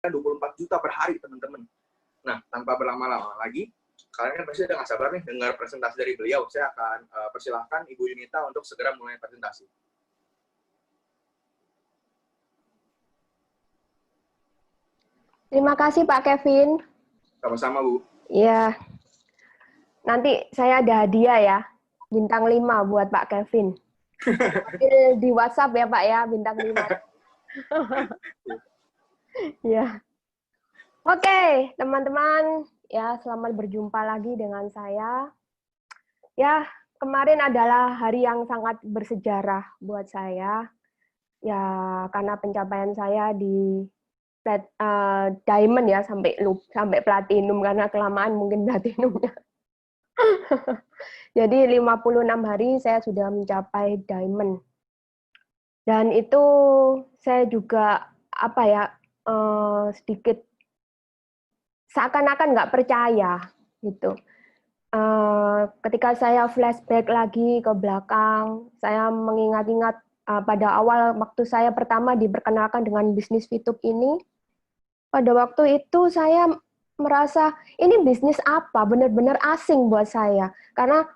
24 juta per hari, teman-teman. Nah, tanpa berlama-lama lagi, kalian kan pasti udah nggak sabar nih dengar presentasi dari beliau. Saya akan persilahkan Ibu Yunita untuk segera mulai presentasi. Terima kasih Pak Kevin. Sama-sama, Bu. Iya. Nanti saya ada hadiah ya. Bintang 5 buat Pak Kevin. Di WhatsApp ya Pak ya, bintang 5. Ya. Oke, teman-teman, ya selamat berjumpa lagi dengan saya. Ya, kemarin adalah hari yang sangat bersejarah buat saya. Ya, karena pencapaian saya di diamond ya sampai platinum karena kelamaan mungkin platinumnya. Jadi 56 hari saya sudah mencapai diamond. Dan itu saya juga sedikit seakan-akan nggak percaya gitu. Ketika saya flashback lagi ke belakang, saya mengingat-ingat pada awal waktu saya pertama diperkenalkan dengan bisnis VTube ini. Pada waktu itu saya merasa ini bisnis apa, benar-benar asing buat saya. Karena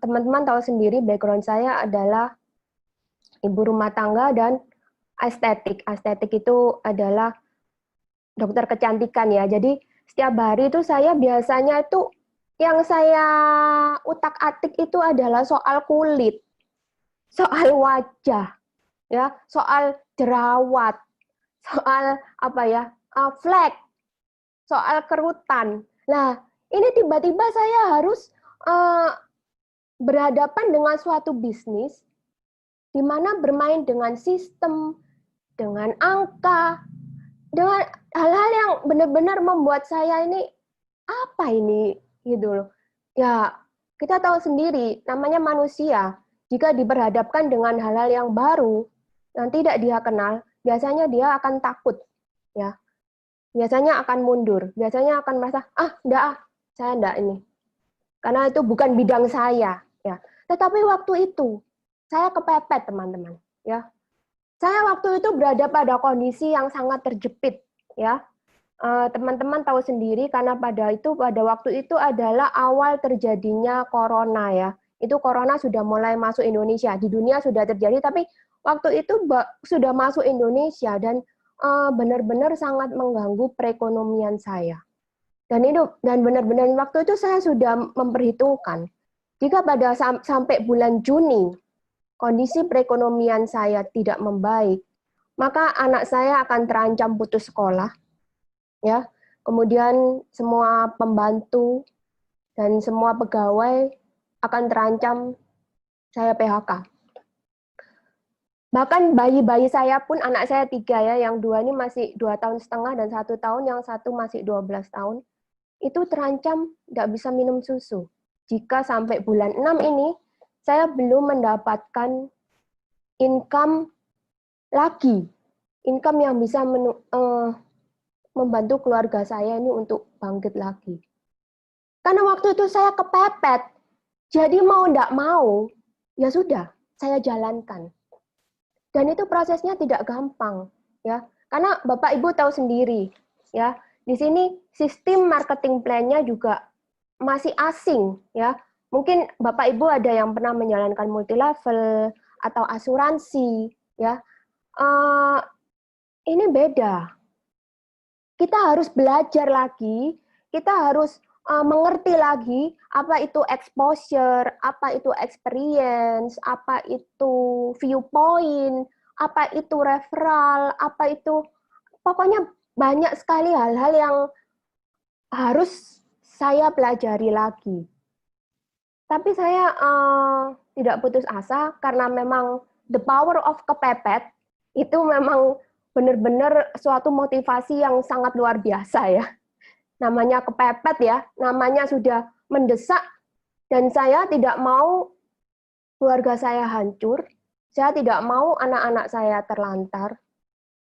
teman-teman tahu sendiri background saya adalah ibu rumah tangga dan estetik. Estetik itu adalah dokter kecantikan ya. Jadi setiap hari itu saya biasanya itu yang saya utak-atik itu adalah soal kulit, soal wajah, ya, soal jerawat, soal flek, soal kerutan. Nah, ini tiba-tiba saya harus berhadapan dengan suatu bisnis di mana bermain dengan sistem, dengan angka, dengan hal-hal yang benar-benar membuat saya ini apa ini gitu loh. Ya, kita tahu sendiri namanya manusia. Jika diperhadapkan dengan hal-hal yang baru yang tidak dia kenal, biasanya dia akan takut, ya. Biasanya akan mundur, biasanya akan merasa, saya enggak ini. Karena itu bukan bidang saya, ya. Tetapi waktu itu saya kepepet, teman-teman, ya. Saya waktu itu berada pada kondisi yang sangat terjepit, ya. Teman-teman tahu sendiri karena pada waktu itu adalah awal terjadinya corona, ya. Itu corona sudah mulai masuk Indonesia, di dunia sudah terjadi, tapi waktu itu sudah masuk Indonesia dan benar-benar sangat mengganggu perekonomian saya. Dan benar-benar waktu itu saya sudah memperhitungkan jika pada sampai bulan Juni kondisi perekonomian saya tidak membaik, maka anak saya akan terancam putus sekolah, ya. Kemudian semua pembantu dan semua pegawai akan terancam saya PHK. Bahkan bayi-bayi saya pun, anak saya 3 ya, yang 2 ini masih 2,5 tahun dan 1 tahun, yang 1 masih 12 tahun, itu terancam nggak bisa minum susu. Jika sampai bulan 6 ini, saya belum mendapatkan income lagi, income yang bisa membantu keluarga saya ini untuk bangkit lagi. Karena waktu itu saya kepepet, jadi mau nggak mau, ya sudah, saya jalankan. Dan itu prosesnya tidak gampang, ya. Karena Bapak Ibu tahu sendiri, ya. Di sini sistem marketing plan-nya juga masih asing, ya. Mungkin Bapak Ibu ada yang pernah menjalankan multi level atau asuransi, ya. Ini beda. Kita harus belajar lagi, kita harus mengerti lagi apa itu exposure, apa itu experience, apa itu viewpoint, apa itu referral, apa itu, pokoknya banyak sekali hal-hal yang harus saya pelajari lagi. Tapi saya tidak putus asa karena memang the power of kepepet itu memang benar-benar suatu motivasi yang sangat luar biasa ya. Namanya kepepet ya, namanya sudah mendesak, dan saya tidak mau keluarga saya hancur, saya tidak mau anak-anak saya terlantar,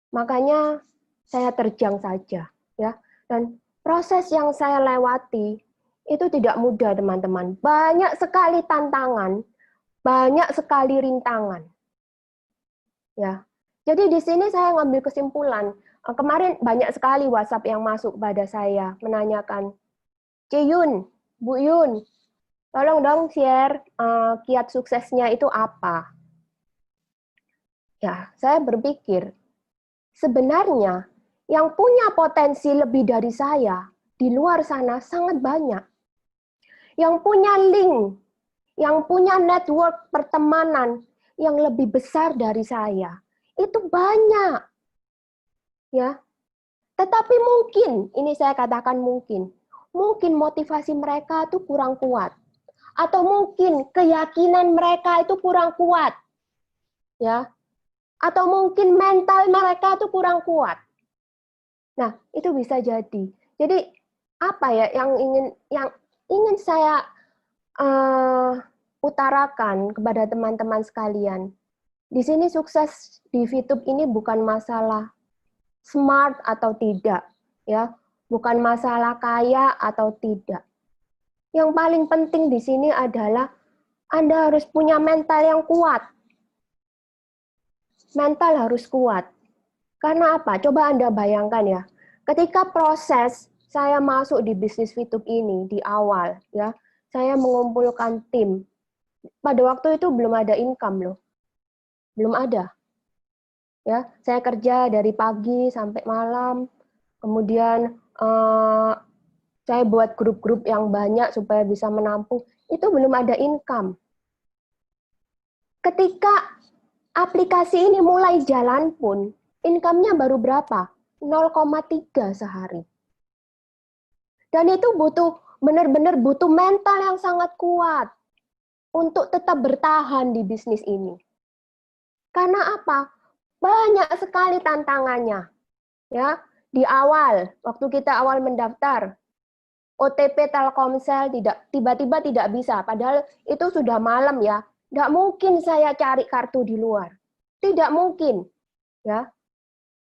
makanya saya terjang saja, ya. Dan proses yang saya lewati itu tidak mudah, teman-teman. Banyak sekali tantangan, banyak sekali rintangan, ya. Jadi di sini saya ngambil kesimpulan Kemarin banyak sekali WhatsApp yang masuk pada saya menanyakan, Ceyun, Bu Yun, tolong dong share kiat suksesnya itu apa? Ya, saya berpikir sebenarnya yang punya potensi lebih dari saya di luar sana sangat banyak. Yang punya link, yang punya network pertemanan yang lebih besar dari saya itu banyak. Ya. Tetapi mungkin, ini saya katakan mungkin motivasi mereka itu kurang kuat. Atau mungkin keyakinan mereka itu kurang kuat. Ya. Atau mungkin mental mereka itu kurang kuat. Nah, itu bisa jadi. Jadi apa ya yang ingin saya utarakan kepada teman-teman sekalian. Di sini sukses di VTube ini bukan masalah smart atau tidak, ya, bukan masalah kaya atau tidak. Yang paling penting di sini adalah Anda harus punya mental yang kuat. Mental harus kuat. Karena apa? Coba Anda bayangkan ya, ketika proses saya masuk di bisnis VTube ini di awal, ya, saya mengumpulkan tim. Pada waktu itu belum ada income loh, belum ada. Ya, saya kerja dari pagi sampai malam, kemudian saya buat grup-grup yang banyak supaya bisa menampung, itu belum ada income. Ketika aplikasi ini mulai jalan pun, income-nya baru berapa? 0,3 sehari. Dan itu benar-benar butuh mental yang sangat kuat untuk tetap bertahan di bisnis ini. Karena apa? Banyak sekali tantangannya. Ya, di awal, waktu kita awal mendaftar, OTP Telkomsel tiba-tiba tidak bisa, padahal itu sudah malam ya. Tidak mungkin saya cari kartu di luar. Tidak mungkin. Ya.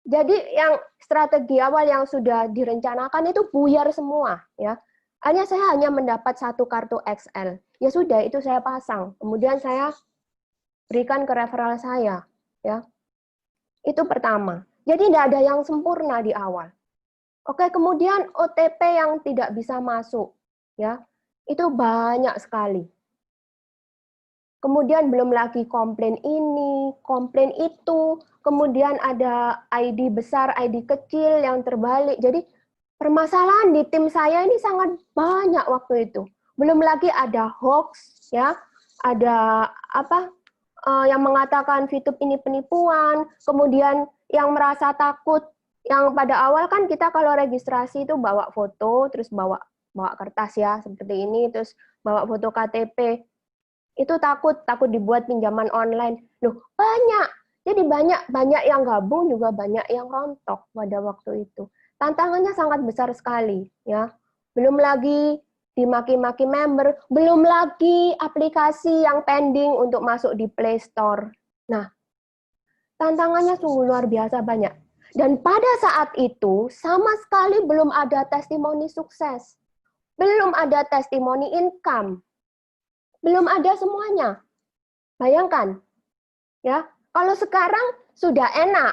Jadi yang strategi awal yang sudah direncanakan itu buyar semua. Ya. Saya hanya mendapat satu kartu XL. Ya sudah, itu saya pasang. Kemudian saya berikan ke referral saya. Ya. Itu pertama. Jadi tidak ada yang sempurna di awal. Oke, kemudian OTP yang tidak bisa masuk, ya, itu banyak sekali. Kemudian belum lagi komplain ini, komplain itu, kemudian ada ID besar, ID kecil yang terbalik. Jadi permasalahan di tim saya ini sangat banyak waktu itu. Belum lagi ada hoax, ya, ada apa yang mengatakan VTube ini penipuan, kemudian yang merasa takut. Yang pada awal kan kita kalau registrasi itu bawa foto, terus bawa kertas ya, seperti ini, terus bawa foto KTP. Itu takut dibuat pinjaman online. Loh, banyak. Jadi banyak yang gabung juga banyak yang rontok pada waktu itu. Tantangannya sangat besar sekali, ya. Belum lagi dimaki-maki member, belum lagi aplikasi yang pending untuk masuk di Play Store. Nah, tantangannya sungguh luar biasa banyak. Dan pada saat itu, sama sekali belum ada testimoni sukses. Belum ada testimoni income. Belum ada semuanya. Bayangkan, ya, kalau sekarang sudah enak.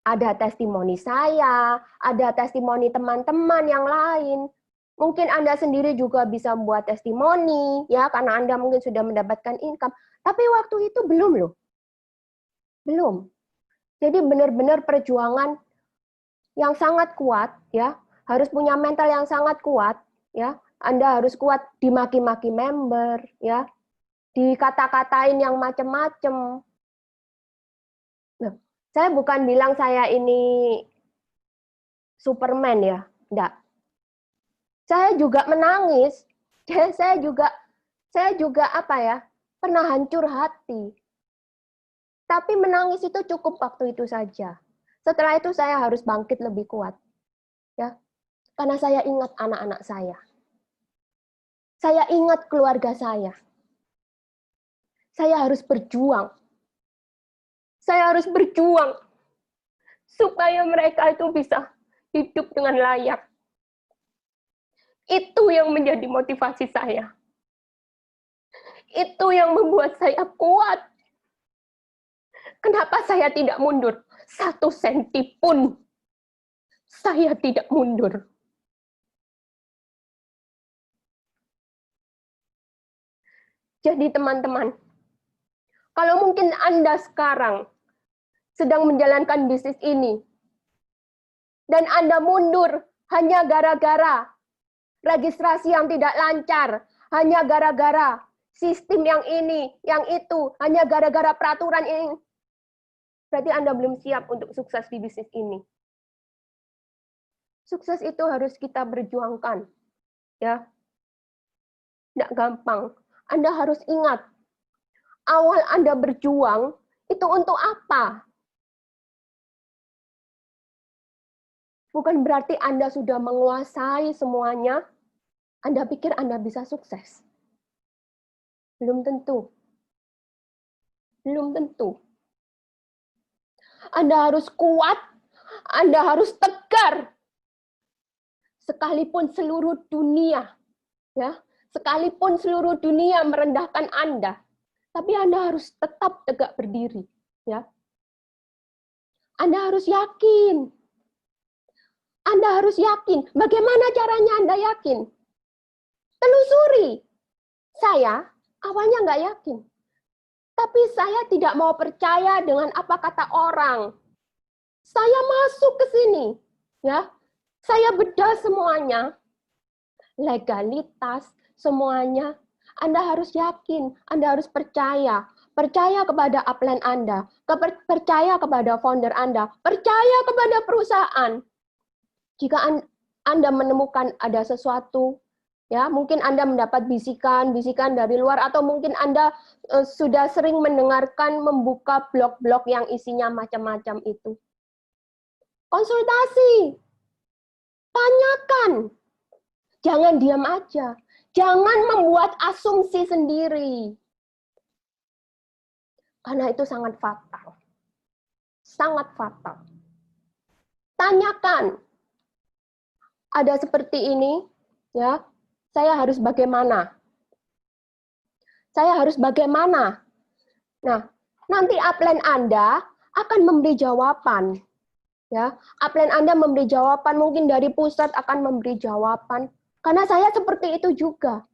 Ada testimoni saya, ada testimoni teman-teman yang lain. Mungkin Anda sendiri juga bisa membuat testimoni, ya, karena Anda mungkin sudah mendapatkan income. Tapi waktu itu belum loh. Belum. Jadi benar-benar perjuangan yang sangat kuat, ya, harus punya mental yang sangat kuat, ya. Anda harus kuat dimaki-maki member, ya, dikata-katain yang macam-macam. Nah, saya bukan bilang saya ini Superman ya, enggak. Saya juga menangis, saya juga apa ya, pernah hancur hati. Tapi menangis itu cukup waktu itu saja. Setelah itu saya harus bangkit lebih kuat. Ya. Karena saya ingat anak-anak saya. Saya ingat keluarga saya. Saya harus berjuang. Saya harus berjuang supaya mereka itu bisa hidup dengan layak. Itu yang menjadi motivasi saya. Itu yang membuat saya kuat. Kenapa saya tidak mundur 1 senti pun? saya tidak mundur. Jadi teman-teman, kalau mungkin Anda sekarang sedang menjalankan bisnis ini, dan Anda mundur hanya gara-gara registrasi yang tidak lancar, hanya gara-gara sistem yang ini, yang itu, hanya gara-gara peraturan ini, berarti Anda belum siap untuk sukses di bisnis ini. Sukses itu harus kita berjuangkan, ya. Tidak gampang. Anda harus ingat, awal Anda berjuang itu untuk apa? Bukan berarti Anda sudah menguasai semuanya, Anda pikir Anda bisa sukses. Belum tentu. Belum tentu. Anda harus kuat, Anda harus tegar. Sekalipun seluruh dunia, ya, sekalipun seluruh dunia merendahkan Anda, tapi Anda harus tetap tegak berdiri, ya. Anda harus yakin. Anda harus yakin. Bagaimana caranya Anda yakin? Telusuri. Saya awalnya nggak yakin. Tapi saya tidak mau percaya dengan apa kata orang. Saya masuk ke sini, ya. Saya bedah semuanya. Legalitas, semuanya. Anda harus yakin, Anda harus percaya. Percaya kepada upline Anda, percaya kepada founder Anda, percaya kepada perusahaan. Jika Anda menemukan ada sesuatu, ya mungkin Anda mendapat bisikan dari luar, atau mungkin Anda sudah sering mendengarkan membuka blog-blog yang isinya macam-macam itu. Konsultasi, tanyakan, jangan diam aja, jangan membuat asumsi sendiri. Karena itu sangat fatal. Sangat fatal. Tanyakan. Ada seperti ini, ya. Saya harus bagaimana? Saya harus bagaimana? Nah, nanti upline Anda akan memberi jawaban. Ya, upline Anda memberi jawaban, mungkin dari pusat akan memberi jawaban. Karena saya seperti itu juga.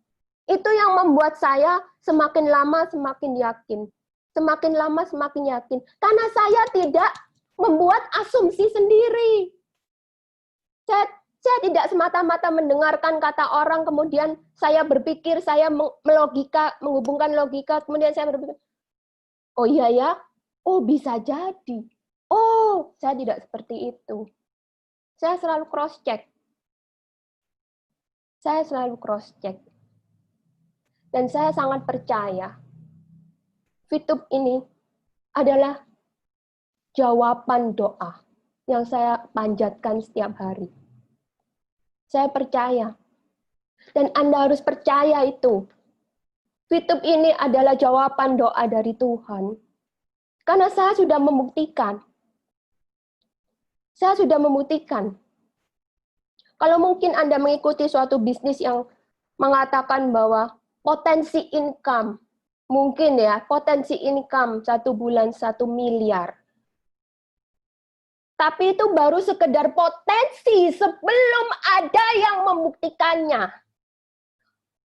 Itu yang membuat saya semakin lama semakin yakin. Semakin lama semakin yakin. Karena saya tidak membuat asumsi sendiri. Saya tidak semata-mata mendengarkan kata orang, kemudian saya berpikir, saya menghubungkan logika, kemudian saya berpikir, oh iya ya, oh bisa jadi. Oh, saya tidak seperti itu. Saya selalu cross-check. Saya selalu cross-check. Dan saya sangat percaya Fitup ini adalah jawaban doa yang saya panjatkan setiap hari. Saya percaya. Dan Anda harus percaya itu. Fitup ini adalah jawaban doa dari Tuhan. Karena saya sudah membuktikan. Saya sudah membuktikan. Kalau mungkin Anda mengikuti suatu bisnis yang mengatakan bahwa potensi income, mungkin ya, potensi income 1 bulan 1 miliar. Tapi itu baru sekedar potensi sebelum ada yang membuktikannya.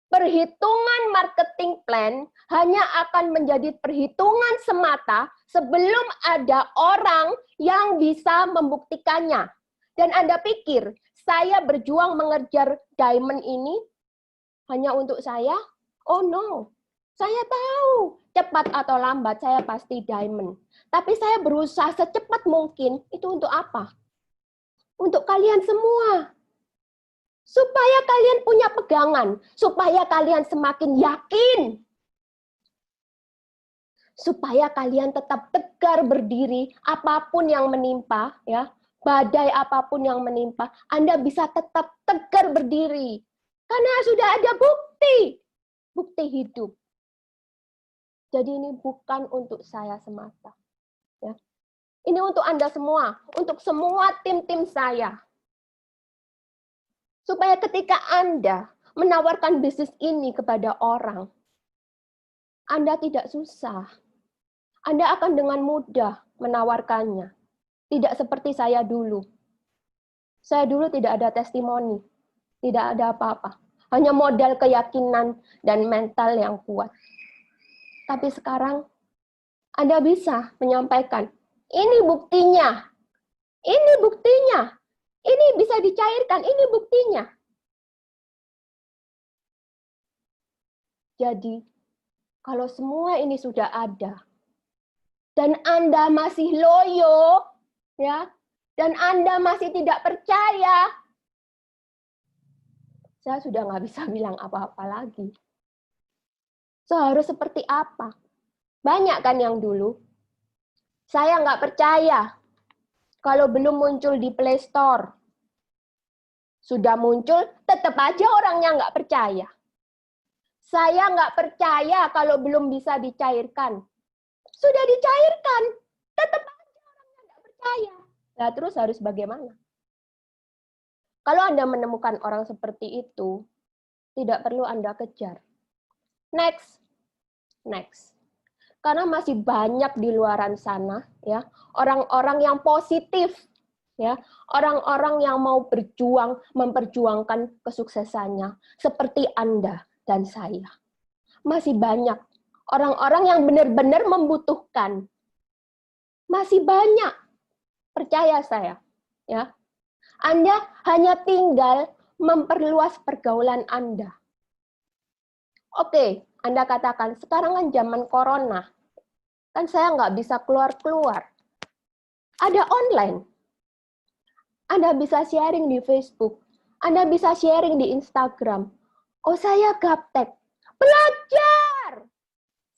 Perhitungan marketing plan hanya akan menjadi perhitungan semata sebelum ada orang yang bisa membuktikannya. Dan Anda pikir, saya berjuang mengejar diamond ini hanya untuk saya? Oh no, saya tahu cepat atau lambat saya pasti diamond. Tapi saya berusaha secepat mungkin, itu untuk apa? Untuk kalian semua. Supaya kalian punya pegangan, supaya kalian semakin yakin. Supaya kalian tetap tegar berdiri, apapun yang menimpa, ya, badai apapun yang menimpa, Anda bisa tetap tegar berdiri. Karena sudah ada bukti hidup. Jadi ini bukan untuk saya semata. Ya. Ini untuk Anda semua, untuk semua tim-tim saya. Supaya ketika Anda menawarkan bisnis ini kepada orang, Anda tidak susah. Anda akan dengan mudah menawarkannya. Tidak seperti saya dulu. Saya dulu tidak ada testimoni, tidak ada apa-apa. Hanya modal keyakinan dan mental yang kuat. Tapi sekarang Anda bisa menyampaikan, ini buktinya, ini buktinya, ini bisa dicairkan, ini buktinya. Jadi, kalau semua ini sudah ada, dan Anda masih loyo, ya, dan Anda masih tidak percaya, saya sudah nggak bisa bilang apa-apa lagi. Harus seperti apa? Banyak kan yang dulu, saya nggak percaya kalau belum muncul di Play Store. Sudah muncul, tetap aja orangnya nggak percaya. Saya nggak percaya kalau belum bisa dicairkan. Sudah dicairkan, tetap aja orangnya nggak percaya. Nah, terus harus bagaimana? Kalau Anda menemukan orang seperti itu, tidak perlu Anda kejar. Next. Karena masih banyak di luaran sana, ya, orang-orang yang positif, ya, orang-orang yang mau berjuang, memperjuangkan kesuksesannya, seperti Anda dan saya. Masih banyak orang-orang yang benar-benar membutuhkan. Masih banyak, percaya saya, ya. Anda hanya tinggal memperluas pergaulan Anda. Oke, Anda katakan, sekarang kan zaman corona, kan saya nggak bisa keluar-keluar. Ada online. Anda bisa sharing di Facebook. Anda bisa sharing di Instagram. Oh, saya gaptek. Belajar!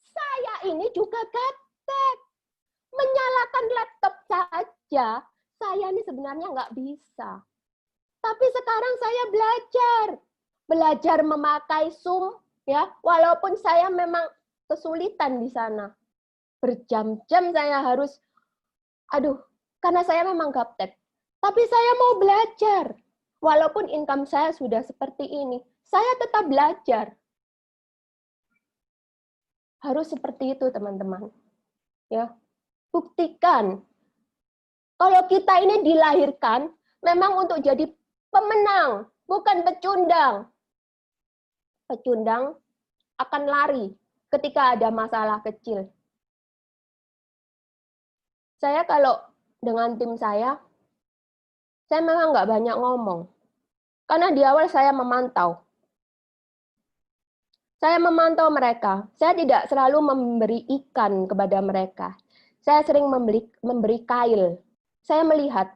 Saya ini juga gaptek. Menyalakan laptop saja, saya ini sebenarnya nggak bisa. Tapi sekarang saya belajar memakai Zoom, ya, walaupun saya memang kesulitan di sana. Berjam-jam saya harus, karena saya memang gaptek. Tapi saya mau belajar. Walaupun income saya sudah seperti ini, saya tetap belajar. Harus seperti itu, teman-teman. Ya, buktikan. Kalau kita ini dilahirkan memang untuk jadi pemenang, bukan pecundang. Pecundang akan lari ketika ada masalah kecil. Saya kalau dengan tim saya memang nggak banyak ngomong. Karena di awal saya memantau. Saya memantau mereka. Saya tidak selalu memberi ikan kepada mereka. Saya sering memberi kail. Saya melihat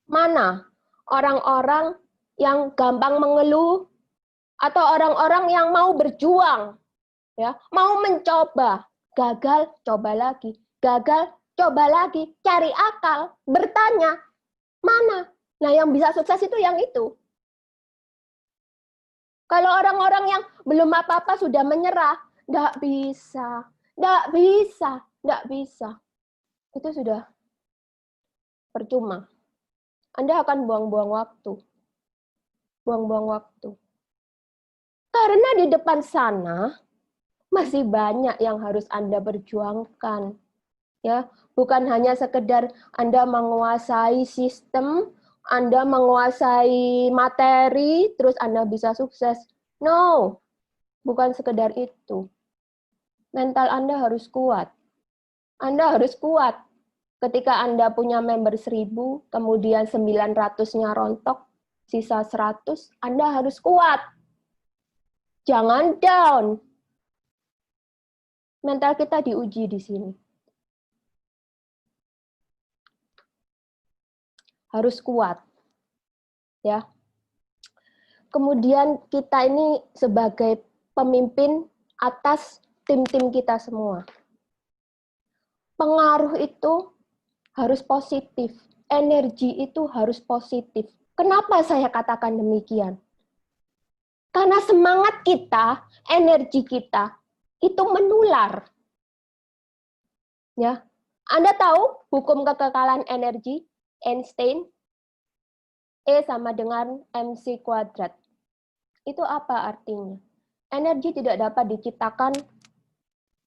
mana orang-orang yang gampang mengeluh atau orang-orang yang mau berjuang, ya, mau mencoba, gagal, coba lagi, gagal, coba lagi, cari akal, bertanya, mana? Nah, yang bisa sukses itu yang itu. Kalau orang-orang yang belum apa-apa sudah menyerah, nggak bisa. Itu sudah percuma. Anda akan buang-buang waktu. Karena di depan sana masih banyak yang harus Anda perjuangkan. Ya, bukan hanya sekedar Anda menguasai sistem, Anda menguasai materi, terus Anda bisa sukses. No, bukan sekedar itu. Mental Anda harus kuat. Anda harus kuat. Ketika Anda punya member 1000, kemudian 900-nya rontok, sisa 100, Anda harus kuat. Jangan down. Mental kita diuji di sini. Harus kuat. Ya. Kemudian kita ini sebagai pemimpin atas tim-tim kita semua. Pengaruh itu harus positif. Energi itu harus positif. Kenapa saya katakan demikian? Karena semangat kita, energi kita, itu menular. Ya. Anda tahu hukum kekekalan energi, Einstein? E sama dengan MC kuadrat. Itu apa artinya? Energi tidak dapat diciptakan,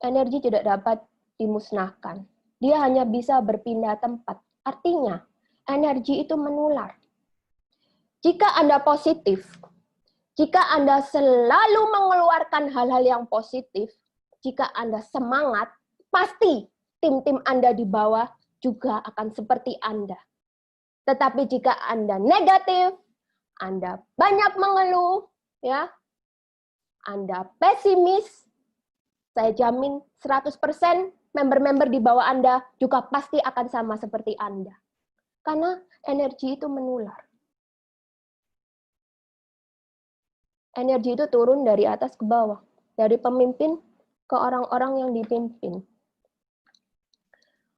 energi tidak dapat dimusnahkan. Dia hanya bisa berpindah tempat. Artinya, energi itu menular. Jika Anda positif, jika Anda selalu mengeluarkan hal-hal yang positif, jika Anda semangat, pasti tim-tim Anda di bawah juga akan seperti Anda. Tetapi jika Anda negatif, Anda banyak mengeluh, ya, Anda pesimis, saya jamin 100% member-member di bawah Anda juga pasti akan sama seperti Anda. Karena energi itu menular. Energi itu turun dari atas ke bawah, dari pemimpin ke orang-orang yang dipimpin.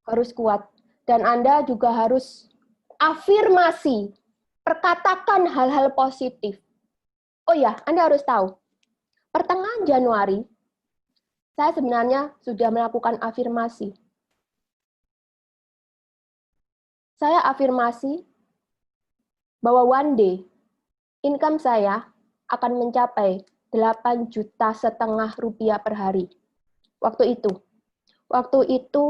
Harus kuat. Dan Anda juga harus afirmasi, perkatakan hal-hal positif. Oh ya, Anda harus tahu, pertengahan Januari, saya sebenarnya sudah melakukan afirmasi. Saya afirmasi bahwa one day, income saya akan mencapai 8,5 juta rupiah per hari. Waktu itu,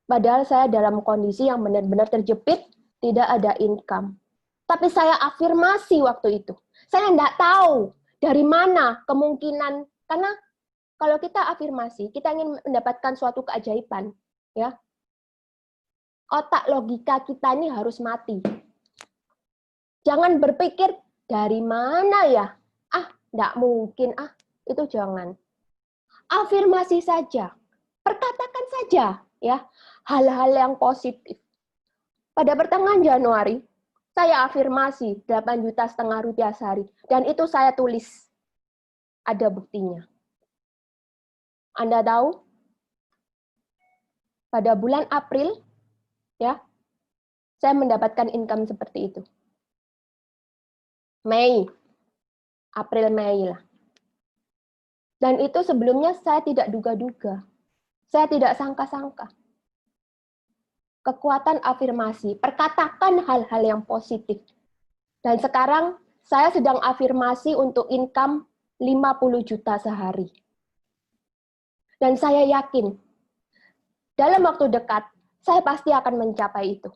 padahal saya dalam kondisi yang benar-benar terjepit, tidak ada income. Tapi saya afirmasi waktu itu. Saya tidak tahu dari mana kemungkinan, karena kalau kita afirmasi, kita ingin mendapatkan suatu keajaiban, ya. Otak logika kita ini harus mati. Jangan berpikir dari mana ya? Tidak mungkin, itu jangan. Afirmasi saja, perkatakan saja, ya, hal-hal yang positif. Pada pertengahan Januari, saya afirmasi 8,5 juta rupiah sehari, dan itu saya tulis. Ada buktinya. Anda tahu, pada bulan April, ya, saya mendapatkan income seperti itu. April, Mei lah. Dan itu sebelumnya saya tidak duga-duga. Saya tidak sangka-sangka. Kekuatan afirmasi, perkatakan hal-hal yang positif. Dan sekarang saya sedang afirmasi untuk income 50 juta sehari. Dan saya yakin, dalam waktu dekat, saya pasti akan mencapai itu.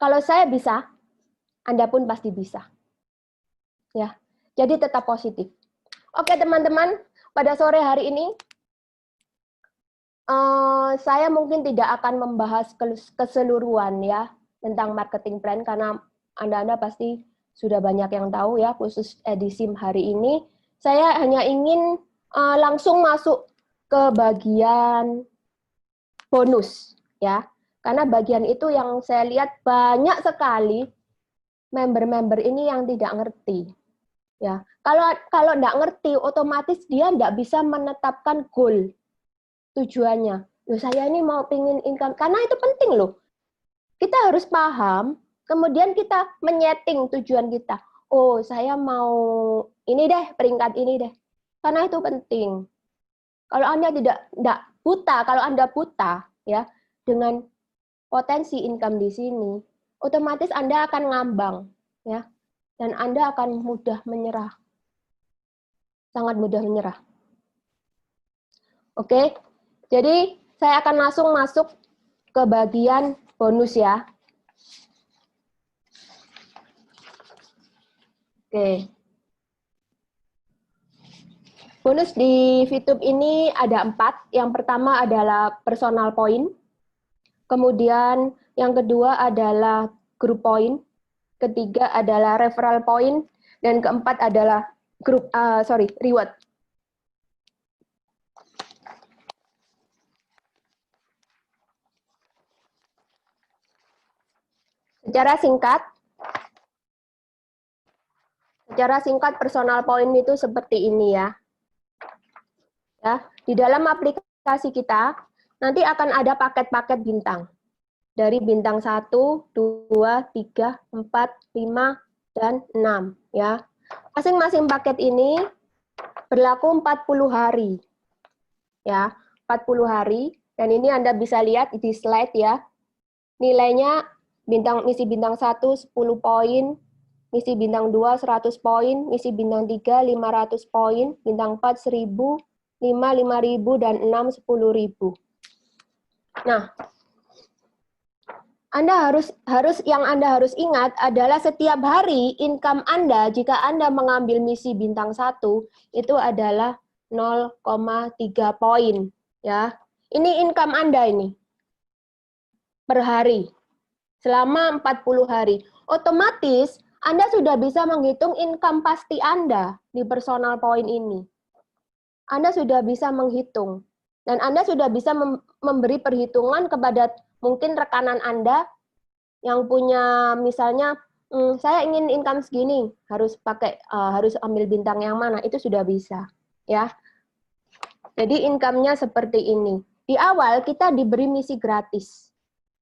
Kalau saya bisa, Anda pun pasti bisa. Ya, jadi tetap positif. Oke teman-teman, pada sore hari ini saya mungkin tidak akan membahas keseluruhan ya tentang marketing plan karena Anda pasti sudah banyak yang tahu ya, khusus edisi hari ini. Saya hanya ingin langsung masuk ke bagian bonus ya, karena bagian itu yang saya lihat banyak sekali member-member ini yang tidak ngerti. Ya, kalau nggak ngerti, otomatis dia nggak bisa menetapkan goal tujuannya. Loh, saya ini mau pingin income, karena itu penting loh. Kita harus paham, kemudian kita menyeting tujuan kita. Oh, saya mau ini deh, peringkat ini deh. Karena itu penting. Kalau Anda tidak buta, kalau Anda buta ya dengan potensi income di sini, otomatis Anda akan ngambang ya. Dan Anda akan mudah menyerah. Sangat mudah menyerah. Oke, jadi saya akan langsung masuk ke bagian bonus ya. Oke. Bonus di VTube ini ada 4. Yang pertama adalah personal point. Kemudian yang kedua adalah group point. Ketiga adalah referral point, dan keempat adalah reward. Secara singkat personal point itu seperti ini ya. Ya, di dalam aplikasi kita nanti akan ada paket-paket bintang. Dari bintang 1, 2, 3, 4, 5, dan 6. Ya. Masing-masing paket ini berlaku 40 hari. Ya, 40 hari. Dan ini Anda bisa lihat di slide ya. Nilainya misi bintang 1 10 poin, misi bintang 2 100 poin, misi bintang 3 500 poin, bintang 4 1000, 5 5000, dan 6 10.000. Nah, Anda harus ingat adalah setiap hari income Anda jika Anda mengambil misi bintang 1 itu adalah 0,3 poin ya. Ini income Anda ini per hari selama 40 hari. Otomatis Anda sudah bisa menghitung income pasti Anda di personal point ini. Anda sudah bisa menghitung dan Anda sudah bisa memberi perhitungan kepada mungkin rekanan Anda yang punya misalnya saya ingin income segini, harus ambil bintang yang mana, itu sudah bisa ya. Jadi income-nya seperti ini. Di awal kita diberi misi gratis.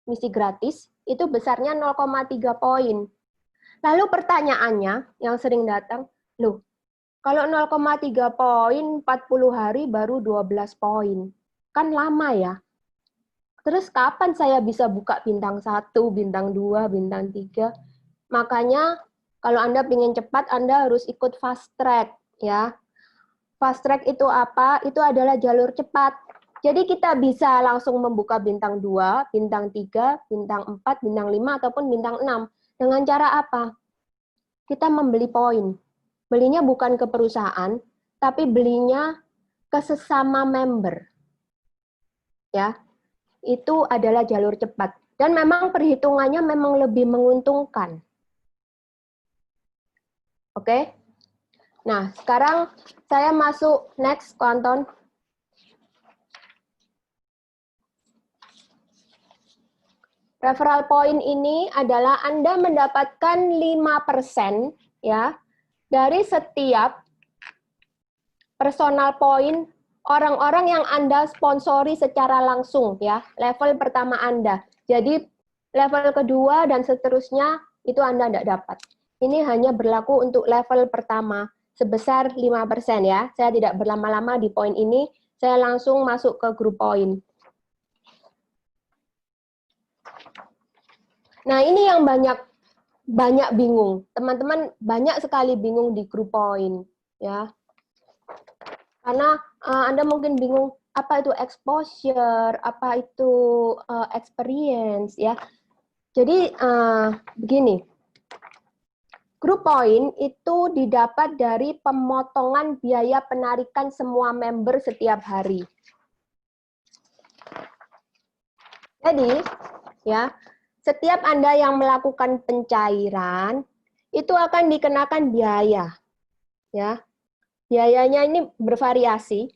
Misi gratis itu besarnya 0,3 poin. Lalu pertanyaannya yang sering datang, loh, kalau 0,3 poin 40 hari baru 12 poin. Kan lama ya. Terus kapan saya bisa buka bintang 1, bintang 2, bintang 3? Makanya kalau Anda ingin cepat, Anda harus ikut fast track ya. Fast track itu apa? Itu adalah jalur cepat. Jadi kita bisa langsung membuka bintang 2, bintang 3, bintang 4, bintang 5, ataupun bintang 6. Dengan cara apa? Kita membeli poin. Belinya bukan ke perusahaan, tapi belinya ke sesama member. Ya. Itu adalah jalur cepat. Dan memang perhitungannya memang lebih menguntungkan. Oke? Nah, sekarang saya masuk next, Anton. Referral point ini adalah Anda mendapatkan 5% ya dari setiap personal point orang-orang yang Anda sponsori secara langsung ya, level pertama Anda. Jadi level kedua dan seterusnya itu Anda tidak dapat. Ini hanya berlaku untuk level pertama sebesar 5% ya. Saya tidak berlama-lama di poin ini, saya langsung masuk ke grup poin. Nah, ini yang banyak bingung. Teman-teman banyak sekali bingung di grup poin ya. Karena Anda mungkin bingung apa itu exposure, apa itu experience ya. Jadi begini. Grup poin itu didapat dari pemotongan biaya penarikan semua member setiap hari. Jadi, ya, setiap Anda yang melakukan pencairan itu akan dikenakan biaya. Ya. Biayanya ini bervariasi,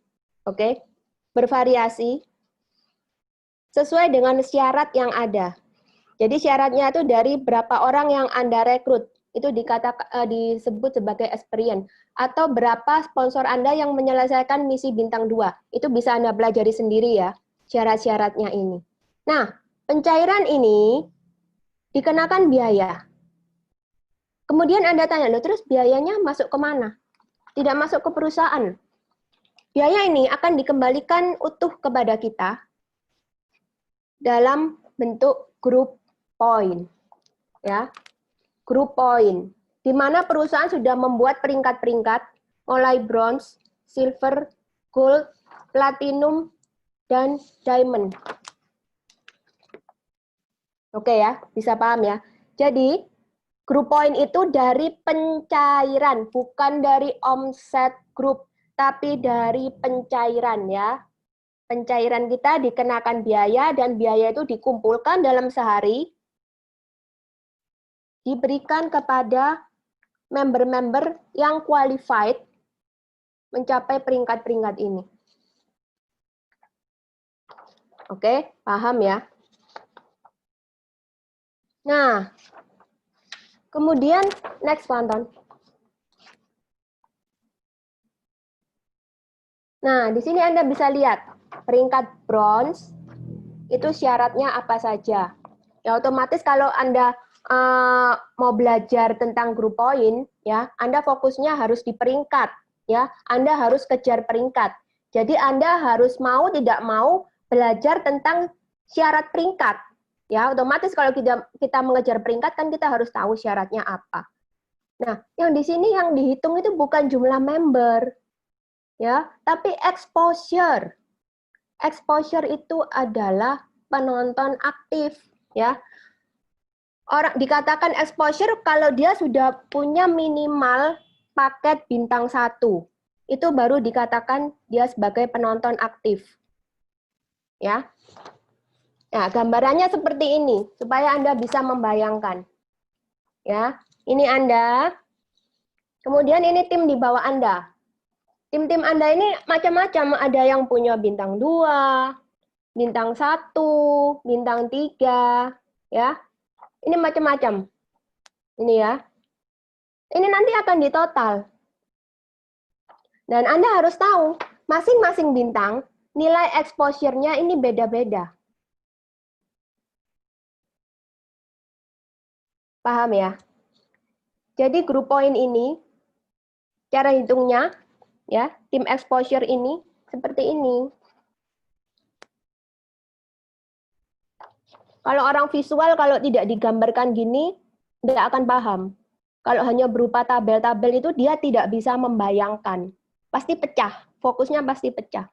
oke? Bervariasi sesuai dengan syarat yang ada. Jadi syaratnya itu dari berapa orang yang Anda rekrut. Itu disebut sebagai experience. Atau berapa sponsor Anda yang menyelesaikan misi bintang 2. Itu bisa Anda pelajari sendiri ya, syarat-syaratnya ini. Nah, pencairan ini dikenakan biaya. Kemudian Anda tanya, loh terus biayanya masuk ke mana? Tidak masuk ke perusahaan. Biaya ini akan dikembalikan utuh kepada kita dalam bentuk grup poin. Ya. Grup poin, di mana perusahaan sudah membuat peringkat-peringkat mulai bronze, silver, gold, platinum, dan diamond. Oke ya, bisa paham ya. Jadi, grup poin itu dari pencairan, bukan dari omset grup, tapi dari pencairan ya. Pencairan kita dikenakan biaya, dan biaya itu dikumpulkan dalam sehari, diberikan kepada member-member yang qualified mencapai peringkat-peringkat ini. Oke, paham ya? Nah, kemudian next, Anton. Nah, di sini Anda bisa lihat peringkat bronze itu syaratnya apa saja. Ya, otomatis kalau Anda mau belajar tentang grup poin, ya, Anda fokusnya harus di peringkat, ya, Anda harus kejar peringkat. Jadi Anda harus mau tidak mau belajar tentang syarat peringkat, ya, otomatis kalau kita mengejar peringkat kan kita harus tahu syaratnya apa. Nah, yang di sini yang dihitung itu bukan jumlah member, ya, tapi exposure. Exposure itu adalah penonton aktif, ya. orang dikatakan exposure kalau dia sudah punya minimal paket bintang 1. Itu baru dikatakan dia sebagai penonton aktif. Ya. Nah, gambarannya seperti ini supaya Anda bisa membayangkan. Ya, ini Anda. Kemudian ini tim di bawah Anda. Tim-tim Anda ini macam-macam, ada yang punya bintang 2, bintang 1, bintang 3, ya. Ini macam-macam. Ini ya. Ini nanti akan ditotal. Dan Anda harus tahu, masing-masing bintang, nilai exposure-nya ini beda-beda. Paham ya? Jadi group point ini, cara hitungnya, ya, tim exposure ini, seperti ini. Kalau orang visual, kalau tidak digambarkan gini, tidak akan paham. Kalau hanya berupa tabel-tabel itu, dia tidak bisa membayangkan. Pasti pecah, fokusnya pasti pecah.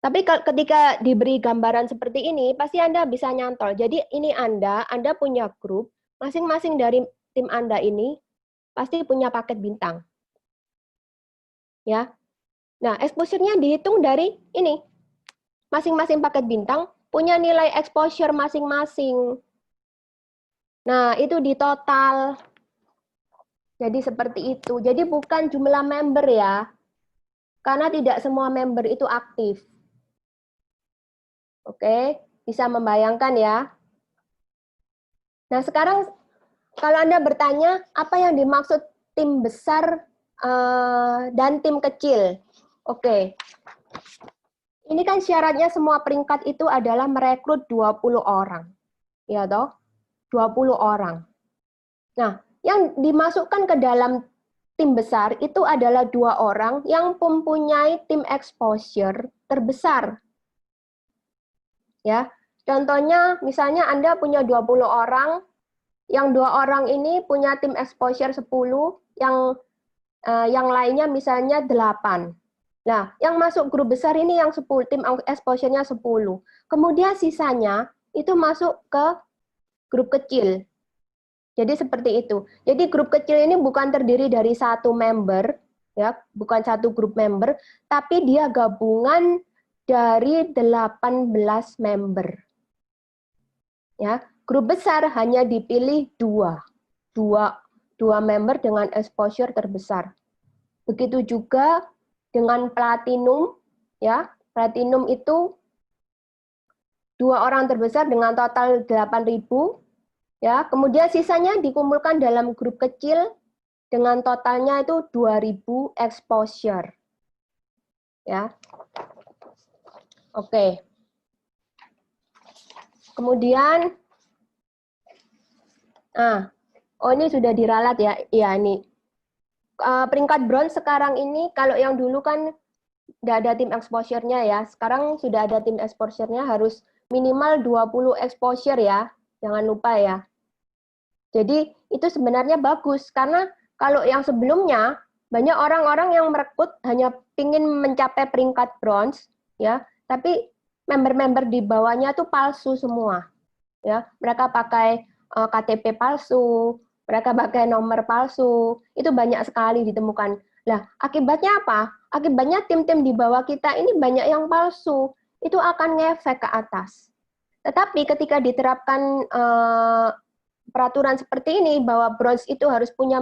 Tapi ketika diberi gambaran seperti ini, pasti Anda bisa nyantol. Jadi ini Anda punya grup, masing-masing dari tim Anda ini pasti punya paket bintang. Ya. Nah, exposure-nya dihitung dari ini. Masing-masing paket bintang punya nilai exposure masing-masing. Nah, itu di total. Jadi seperti itu. Jadi bukan jumlah member ya. Karena tidak semua member itu aktif. Oke, bisa membayangkan ya. Nah, sekarang kalau Anda bertanya, apa yang dimaksud tim besar dan tim kecil? Oke. Ini kan syaratnya semua peringkat itu adalah merekrut 20 orang. Ya toh? 20 orang. Nah, yang dimasukkan ke dalam tim besar itu adalah 2 orang yang mempunyai tim exposure terbesar. Ya. Contohnya, misalnya Anda punya 20 orang, yang 2 orang ini punya tim exposure 10, yang lainnya misalnya 8. Nah, yang masuk grup besar ini yang 10, tim exposure-nya 10. Kemudian sisanya itu masuk ke grup kecil. Jadi seperti itu. Jadi grup kecil ini bukan terdiri dari satu member, ya, bukan satu grup member, tapi dia gabungan dari 18 member. Ya, grup besar hanya dipilih 2 member dengan exposure terbesar. Begitu juga dengan platinum, ya, platinum itu 2 orang terbesar dengan total 8.000, ya, kemudian sisanya dikumpulkan dalam grup kecil dengan totalnya itu 2.000 exposure, ya. Oke. Kemudian, ini sudah diralat ya, ya ini. Peringkat bronze sekarang ini, kalau yang dulu kan tidak ada tim exposure-nya ya, sekarang sudah ada tim exposure-nya, harus minimal 20 exposure ya, jangan lupa ya. Jadi itu sebenarnya bagus, karena kalau yang sebelumnya, banyak orang-orang yang merekrut hanya ingin mencapai peringkat bronze, ya, tapi member-member di bawahnya tuh palsu semua. Ya, mereka pakai KTP palsu, mereka pakai nomor palsu, itu banyak sekali ditemukan. Nah, akibatnya apa? Akibatnya tim-tim di bawah kita ini banyak yang palsu, itu akan ngefek ke atas. Tetapi ketika diterapkan peraturan seperti ini, bahwa bronze itu harus punya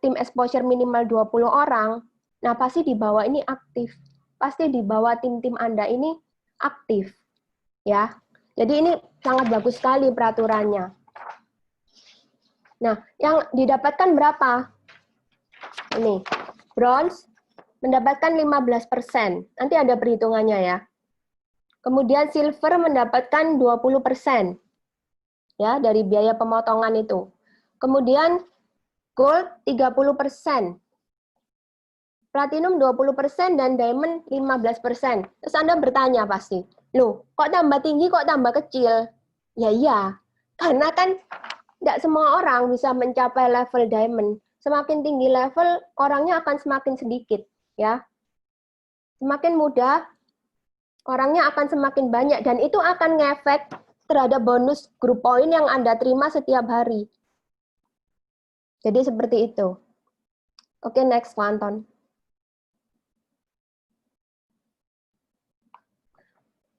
tim exposure minimal 20 orang, nah pasti di bawah ini aktif. Pasti di bawah tim-tim Anda ini aktif. Ya, jadi ini sangat bagus sekali peraturannya. Nah, yang didapatkan berapa? Ini, bronze mendapatkan 15%. Nanti ada perhitungannya ya. Kemudian silver mendapatkan 20%. Ya, dari biaya pemotongan itu. Kemudian gold 30%. Platinum 20% dan diamond 15%. Terus Anda bertanya pasti, loh, kok tambah tinggi, kok tambah kecil? Ya iya, karena kan tidak semua orang bisa mencapai level diamond. Semakin tinggi level, orangnya akan semakin sedikit. Ya, semakin mudah, orangnya akan semakin banyak. Dan itu akan ngefek terhadap bonus grup poin yang Anda terima setiap hari. Jadi seperti itu. Oke, next, Pak Anton.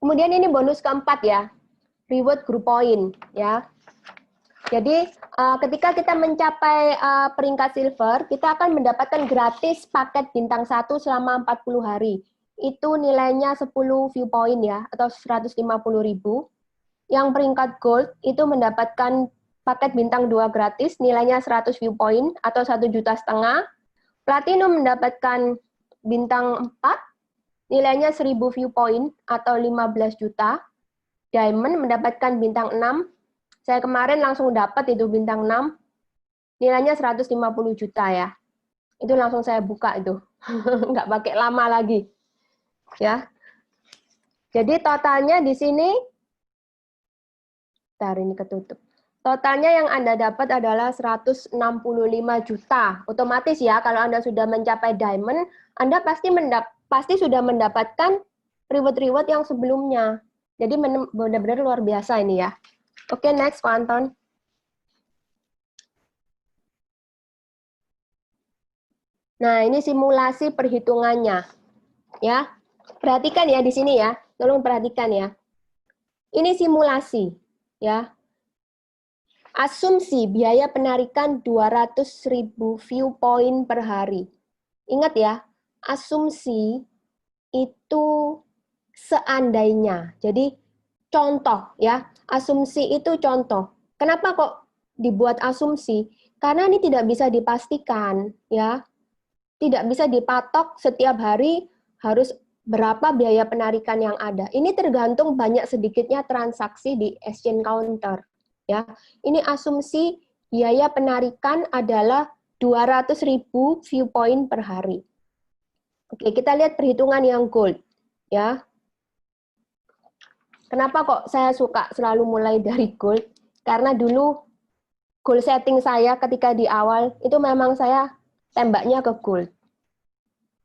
Kemudian ini bonus keempat ya, reward group point ya. Jadi ketika kita mencapai peringkat silver, kita akan mendapatkan gratis paket bintang 1 selama 40 hari. Itu nilainya 10 view point ya, atau 150.000. Yang peringkat gold itu mendapatkan paket bintang 2 gratis, nilainya 100 view point atau 1,5 juta. Platinum mendapatkan bintang 4, nilainya 1000 view point atau 15 juta. Diamond mendapatkan bintang 6. Saya kemarin langsung dapat itu bintang 6. Nilainya 150 juta ya. Itu langsung saya buka itu. Nggak pakai lama lagi. Ya. Jadi totalnya di sini, bentar ini ketutup. Totalnya yang Anda dapat adalah 165 juta. Otomatis ya, kalau Anda sudah mencapai diamond, Anda pasti sudah mendapatkan reward-reward yang sebelumnya. Jadi benar-benar luar biasa ini ya. Oke, next, Pak Anton. Nah, ini simulasi perhitungannya. Ya. Perhatikan ya di sini ya. Tolong perhatikan ya. Ini simulasi, ya. Asumsi biaya penarikan 200.000 view point per hari. Ingat ya, asumsi itu seandainya. Jadi contoh ya, asumsi itu contoh. Kenapa kok dibuat asumsi? Karena ini tidak bisa dipastikan ya. Tidak bisa dipatok setiap hari harus berapa biaya penarikan yang ada. Ini tergantung banyak sedikitnya transaksi di exchange counter. Ya, ini asumsi biaya penarikan adalah 200.000 view point per hari. Oke, kita lihat perhitungan yang gold. Ya, kenapa kok saya suka selalu mulai dari gold? Karena dulu goal setting saya ketika di awal itu memang saya tembaknya ke gold.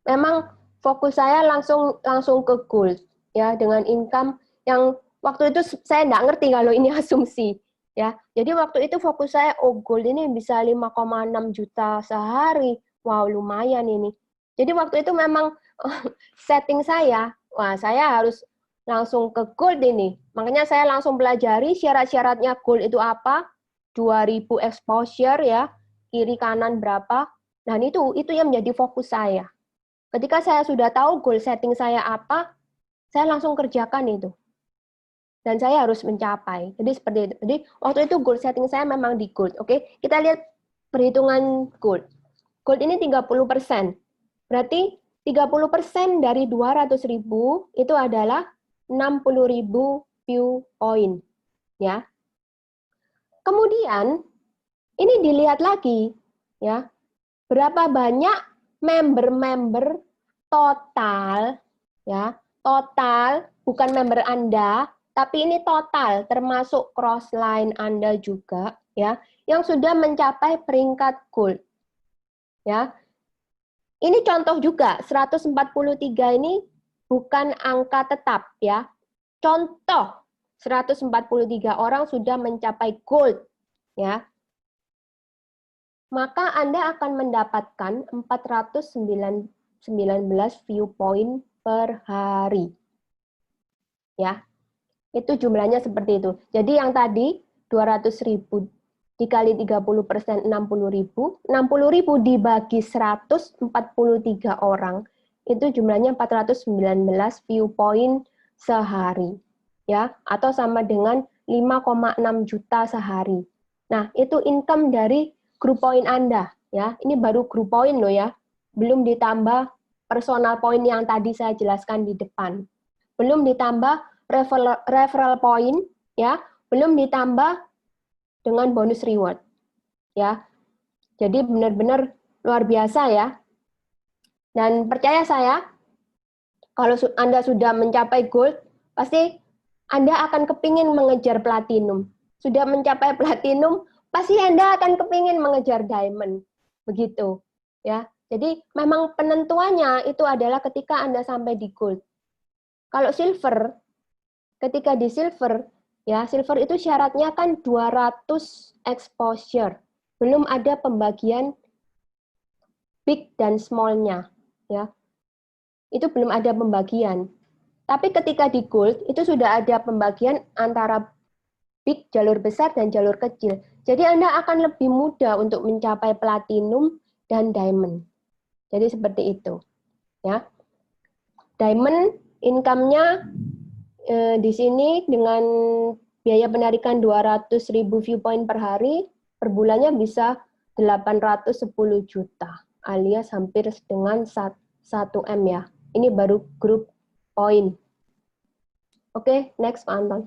Memang fokus saya langsung ke gold ya, dengan income yang waktu itu saya nggak ngerti kalau ini asumsi ya. Jadi waktu itu fokus saya, oh gold ini bisa 5,6 juta sehari. Wow, lumayan ini. Jadi waktu itu memang setting saya, wah saya harus langsung ke gold ini. Makanya saya langsung pelajari syarat-syaratnya gold itu apa, 2000 exposure ya, kiri kanan berapa. Dan itu yang menjadi fokus saya. Ketika saya sudah tahu goal setting saya apa, saya langsung kerjakan itu. Dan saya harus mencapai. Jadi seperti itu. Jadi waktu itu goal setting saya memang di gold. Oke, kita lihat perhitungan gold. Gold ini 30%. Berarti 30% dari 200.000 itu adalah 60.000 view point. Ya. Kemudian ini dilihat lagi ya. Berapa banyak member-member total ya. Total bukan member Anda, tapi ini total termasuk crossline Anda juga ya, yang sudah mencapai peringkat gold. Ya. Ini contoh juga, 143 ini bukan angka tetap ya. Contoh 143 orang sudah mencapai gold ya. Maka Anda akan mendapatkan 419 view point per hari. Ya. Itu jumlahnya seperti itu. Jadi yang tadi 200.000 dikali 30% 60.000, 60.000 dibagi 143 orang, itu jumlahnya 419 view point sehari. Ya, atau sama dengan 5,6 juta sehari. Nah, itu income dari group point Anda. Ya, ini baru group point loh ya. Belum ditambah personal point yang tadi saya jelaskan di depan. Belum ditambah referral point, ya, belum ditambah dengan bonus reward, ya. Jadi benar-benar luar biasa ya. Dan percaya saya, kalau Anda sudah mencapai gold, pasti Anda akan kepingin mengejar platinum. Sudah mencapai platinum, pasti Anda akan kepingin mengejar diamond, begitu, ya. Jadi memang penentuannya itu adalah ketika Anda sampai di gold. Kalau silver, ketika di silver, Ya, silver itu syaratnya kan 200 exposure. Belum ada pembagian big dan small-nya, ya. Itu belum ada pembagian. Tapi ketika di gold itu sudah ada pembagian antara big, jalur besar, dan jalur kecil. Jadi Anda akan lebih mudah untuk mencapai platinum dan diamond. Jadi seperti itu, ya. Diamond income-nya di sini dengan biaya penarikan 200.000 viewpoint per hari, per bulannya bisa 810 juta, alias hampir dengan 1 M ya. Ini baru grup poin. Oke, next Pak Anton.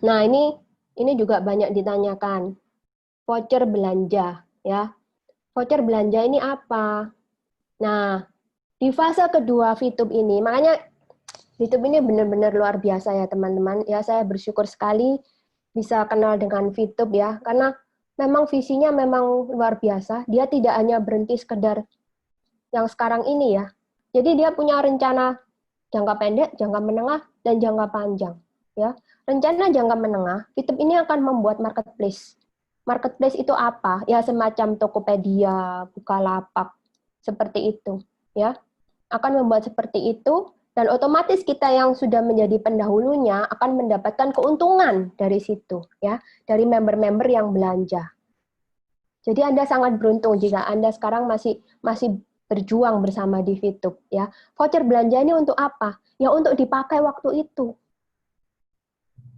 Nah, ini juga banyak ditanyakan. Voucher belanja, ya. Voucher belanja ini apa? Nah, di fase kedua VTube ini, makanya VTube ini benar-benar luar biasa ya teman-teman. Ya, saya bersyukur sekali bisa kenal dengan VTube ya, karena memang visinya memang luar biasa. Dia tidak hanya berhenti sekedar yang sekarang ini ya. Jadi dia punya rencana jangka pendek, jangka menengah, dan jangka panjang. Ya, rencana jangka menengah, VTube ini akan membuat marketplace. Marketplace itu apa? Ya semacam Tokopedia, Bukalapak, seperti itu. Ya, akan membuat seperti itu, dan otomatis kita yang sudah menjadi pendahulunya akan mendapatkan keuntungan dari situ, ya, dari member-member yang belanja. Jadi Anda sangat beruntung jika Anda sekarang masih berjuang bersama di VTube, ya. Voucher belanja ini untuk apa? Ya untuk dipakai waktu itu.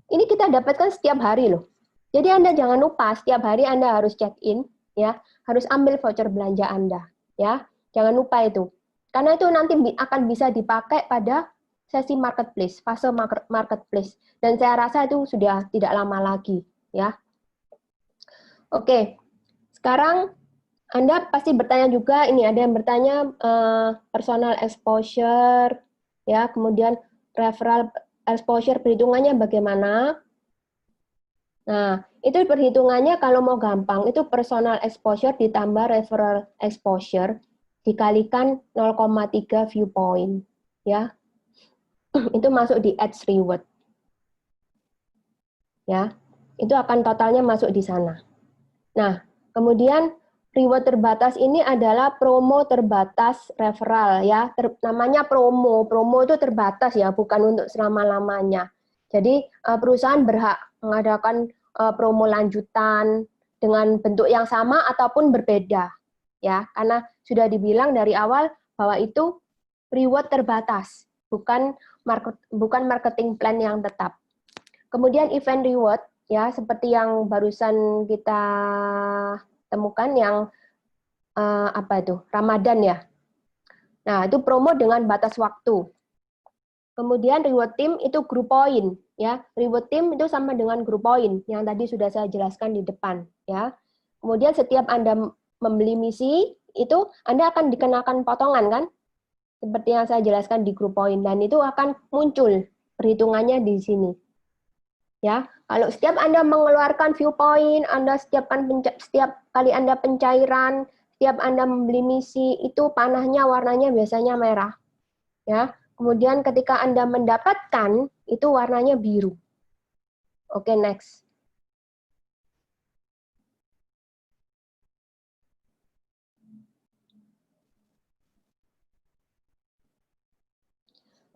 Ini kita dapatkan setiap hari loh. Jadi Anda jangan lupa setiap hari Anda harus check-in, ya, harus ambil voucher belanja Anda, ya. Jangan lupa itu. Karena itu nanti akan bisa dipakai pada sesi marketplace, fase marketplace. Dan saya rasa itu sudah tidak lama lagi, ya. Oke. Sekarang Anda pasti bertanya juga, ini ada yang bertanya personal exposure, ya, kemudian referral exposure perhitungannya bagaimana? Nah, itu perhitungannya kalau mau gampang, itu personal exposure ditambah referral exposure dikalikan 0,3 viewpoint, ya. Itu masuk di ads reward. Ya. Itu akan totalnya masuk di sana. Nah, kemudian reward terbatas ini adalah promo terbatas referral ya. Namanya promo. Promo itu terbatas ya, bukan untuk selama-lamanya. Jadi perusahaan berhak mengadakan promo lanjutan dengan bentuk yang sama ataupun berbeda. Ya, karena sudah dibilang dari awal bahwa itu reward terbatas, bukan marketing plan yang tetap. Kemudian event reward ya, seperti yang barusan kita temukan yang apa itu? Ramadan ya. Nah, itu promo dengan batas waktu. Kemudian reward team itu group point ya. Reward team itu sama dengan group point yang tadi sudah saya jelaskan di depan ya. Kemudian setiap Anda membeli misi itu Anda akan dikenakan potongan kan? Seperti yang saya jelaskan di group point, dan itu akan muncul perhitungannya di sini. Ya, kalau setiap Anda mengeluarkan viewpoint, Anda setiap kali Anda pencairan, setiap Anda membeli misi, itu panahnya warnanya biasanya merah. Ya, kemudian ketika Anda mendapatkan, itu warnanya biru. Oke, next.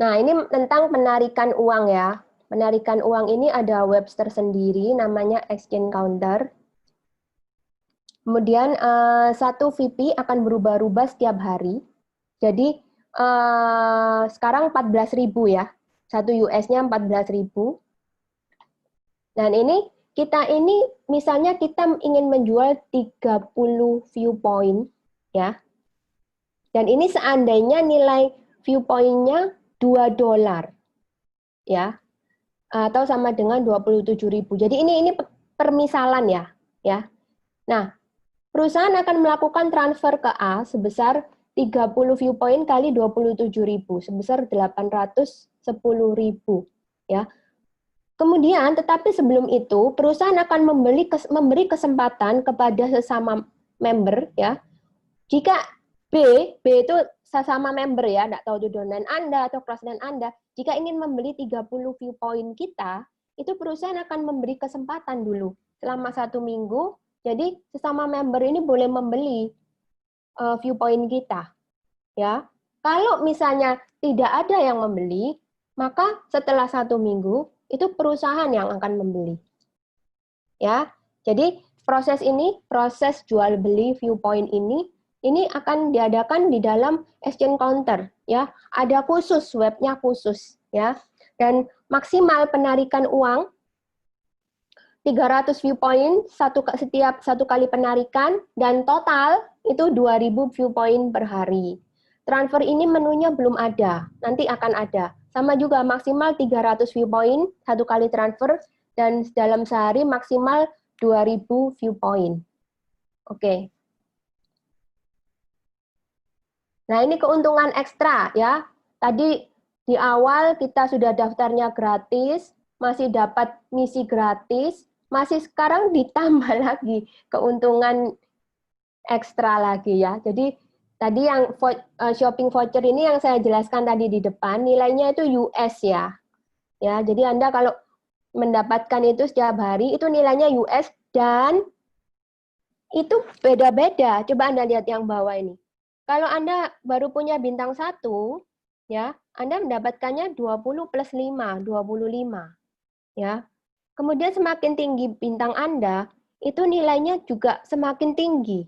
Nah, ini tentang penarikan uang ya. Penarikan uang ini ada Webster sendiri, namanya exchange counter. Kemudian satu VP akan berubah-ubah setiap hari. Jadi sekarang 14.000 ya. Satu US-nya 14.000. Dan ini misalnya kita ingin menjual 30 viewpoint ya. Dan ini seandainya nilai viewpoint-nya $2 ya. Atau sama dengan 27.000. Jadi ini permisalan ya. Nah, perusahaan akan melakukan transfer ke A sebesar 30 viewpoint kali 27.000 sebesar 810.000 ya. Kemudian tetapi sebelum itu perusahaan akan memberi kesempatan kepada sesama member ya. Jika B itu sesama member ya, enggak tahu itu domain Anda atau crossline Anda, jika ingin membeli 30 viewpoint kita, itu perusahaan akan memberi kesempatan dulu selama 1 minggu. Jadi sesama member ini boleh membeli viewpoint kita, ya. Kalau misalnya tidak ada yang membeli, maka setelah 1 minggu itu perusahaan yang akan membeli, ya. Jadi proses jual beli viewpoint ini akan diadakan di dalam exchange counter, ya. Ada khusus, webnya khusus, ya. Dan maksimal penarikan uang 300 viewpoint setiap 1 kali penarikan, dan total itu 2.000 viewpoint per hari. Transfer ini menunya belum ada, nanti akan ada. Sama juga maksimal 300 viewpoint 1 kali transfer, dan dalam sehari maksimal 2.000 viewpoint. Oke. Nah, ini keuntungan ekstra ya. Tadi di awal kita sudah daftarnya gratis, masih dapat misi gratis, masih sekarang ditambah lagi keuntungan ekstra lagi ya. Jadi tadi yang shopping voucher ini yang saya jelaskan tadi di depan, nilainya itu US ya. Ya, jadi Anda kalau mendapatkan itu setiap hari itu nilainya US, dan itu beda-beda. Coba Anda lihat yang bawah ini. Kalau Anda baru punya bintang 1, ya, Anda mendapatkannya 20 plus 5, 25. Ya. Kemudian semakin tinggi bintang Anda, itu nilainya juga semakin tinggi.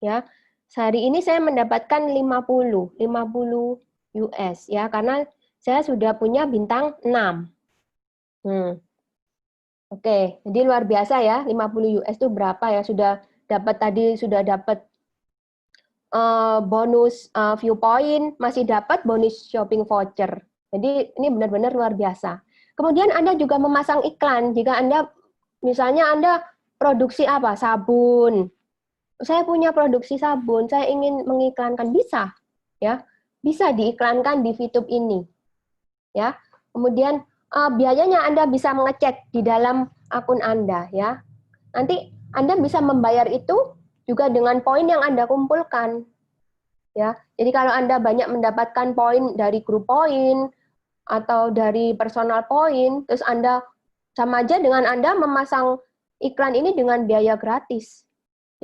Ya. Sehari ini saya mendapatkan 50 US ya, karena saya sudah punya bintang 6. Oke, jadi luar biasa ya, 50 US itu berapa ya? Sudah dapat bonus viewpoint, masih dapat bonus shopping voucher. Jadi ini benar-benar luar biasa. Kemudian Anda juga memasang iklan. Jika Anda, misalnya Anda produksi apa? Sabun. Saya punya produksi sabun, saya ingin mengiklankan, bisa. Ya, bisa diiklankan di VTube ini. Ya, kemudian biayanya Anda bisa mengecek di dalam akun Anda. Ya, nanti Anda bisa membayar itu juga dengan poin yang Anda kumpulkan. Ya, jadi kalau Anda banyak mendapatkan poin dari grup poin atau dari personal poin, terus Anda sama aja dengan Anda memasang iklan ini dengan biaya gratis.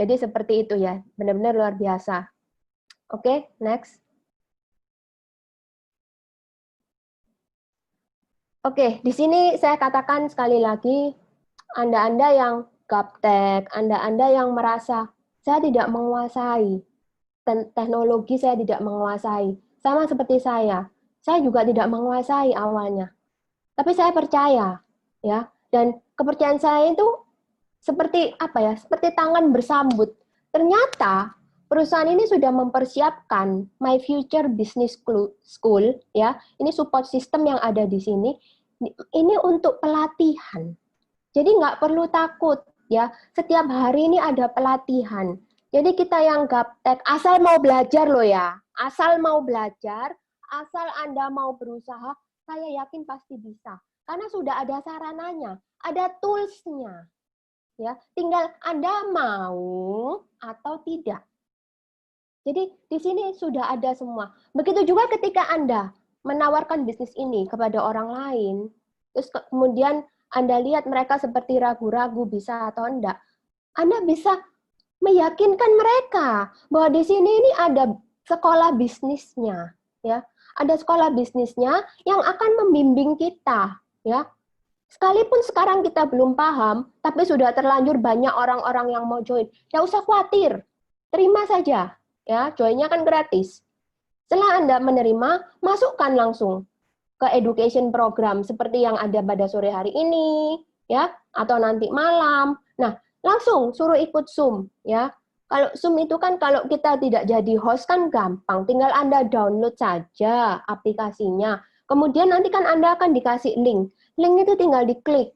Jadi seperti itu ya, benar-benar luar biasa. Oke, next. Oke, di sini saya katakan sekali lagi, Anda-Anda yang gaptek, Anda-Anda yang merasa saya tidak menguasai teknologi, saya tidak menguasai. Sama seperti saya juga tidak menguasai awalnya. Tapi saya percaya, ya. Dan kepercayaan saya itu seperti apa ya? Seperti tangan bersambut. Ternyata perusahaan ini sudah mempersiapkan My Future Business School, ya. Ini support system yang ada di sini. Ini untuk pelatihan. Jadi nggak perlu takut, ya. Setiap hari ini ada pelatihan. Jadi kita yang gaptek, asal mau belajar loh ya, asal mau belajar, asal Anda mau berusaha, saya yakin pasti bisa. Karena sudah ada sarananya, ada tools-nya. Ya, tinggal Anda mau atau tidak. Jadi di sini sudah ada semua. Begitu juga ketika Anda menawarkan bisnis ini kepada orang lain, terus kemudian Anda lihat mereka seperti ragu-ragu bisa atau enggak, Anda bisa meyakinkan mereka bahwa di sini ini ada sekolah bisnisnya, ya. Ada sekolah bisnisnya yang akan membimbing kita, ya. Sekalipun sekarang kita belum paham, tapi sudah terlanjur banyak orang-orang yang mau join. Tidak usah khawatir, terima saja, ya. Joinnya kan gratis. Setelah Anda menerima, masukkan langsung ke education program seperti yang ada pada sore hari ini, ya, atau nanti malam. Nah, langsung suruh ikut Zoom, ya. Kalau Zoom itu kan kalau kita tidak jadi host kan gampang, tinggal Anda download saja aplikasinya. Kemudian nanti kan Anda akan dikasih link. Link itu tinggal diklik.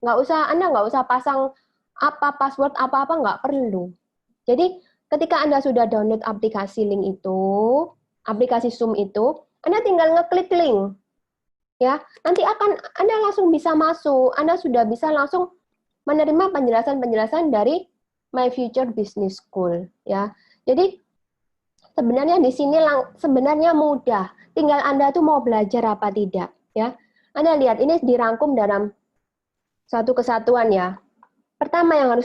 Anda nggak usah pasang password apa-apa, nggak perlu. Jadi ketika Anda sudah download aplikasi link itu, aplikasi Zoom itu, Anda tinggal ngeklik link. Ya, nanti Anda langsung bisa masuk. Anda sudah bisa langsung menerima penjelasan-penjelasan dari My Future Business School, ya. Jadi Sebenarnya di sini sebenarnya mudah. Tinggal Anda tuh mau belajar apa tidak, ya. Anda lihat ini dirangkum dalam satu kesatuan ya.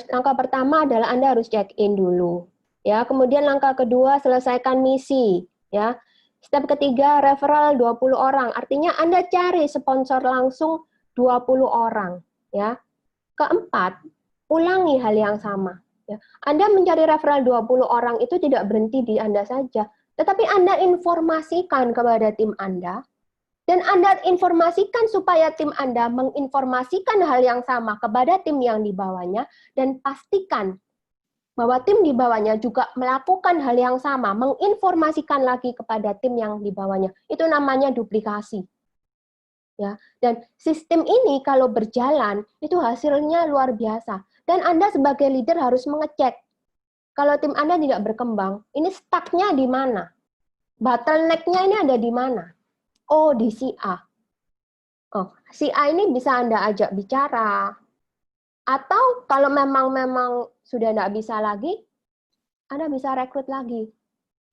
Langkah pertama adalah Anda harus check in dulu. Ya, kemudian langkah kedua selesaikan misi, ya. Step ketiga referral 20 orang. Artinya Anda cari sponsor langsung 20 orang, ya. Keempat, ulangi hal yang sama. Ya. Anda mencari referral 20 orang itu tidak berhenti di Anda saja, tetapi Anda informasikan kepada tim Anda, dan Anda informasikan supaya tim Anda menginformasikan hal yang sama kepada tim yang di bawahnya, dan pastikan bahwa tim di bawahnya juga melakukan hal yang sama, menginformasikan lagi kepada tim yang di bawahnya. Itu namanya duplikasi. Ya, dan sistem ini kalau berjalan itu hasilnya luar biasa. Dan Anda sebagai leader harus mengecek kalau tim Anda tidak berkembang, ini stuck-nya di mana? Bottleneck-nya ini ada di mana? Oh, di si A. Oh, si A ini bisa Anda ajak bicara. Atau kalau memang sudah tidak bisa lagi, Anda bisa rekrut lagi.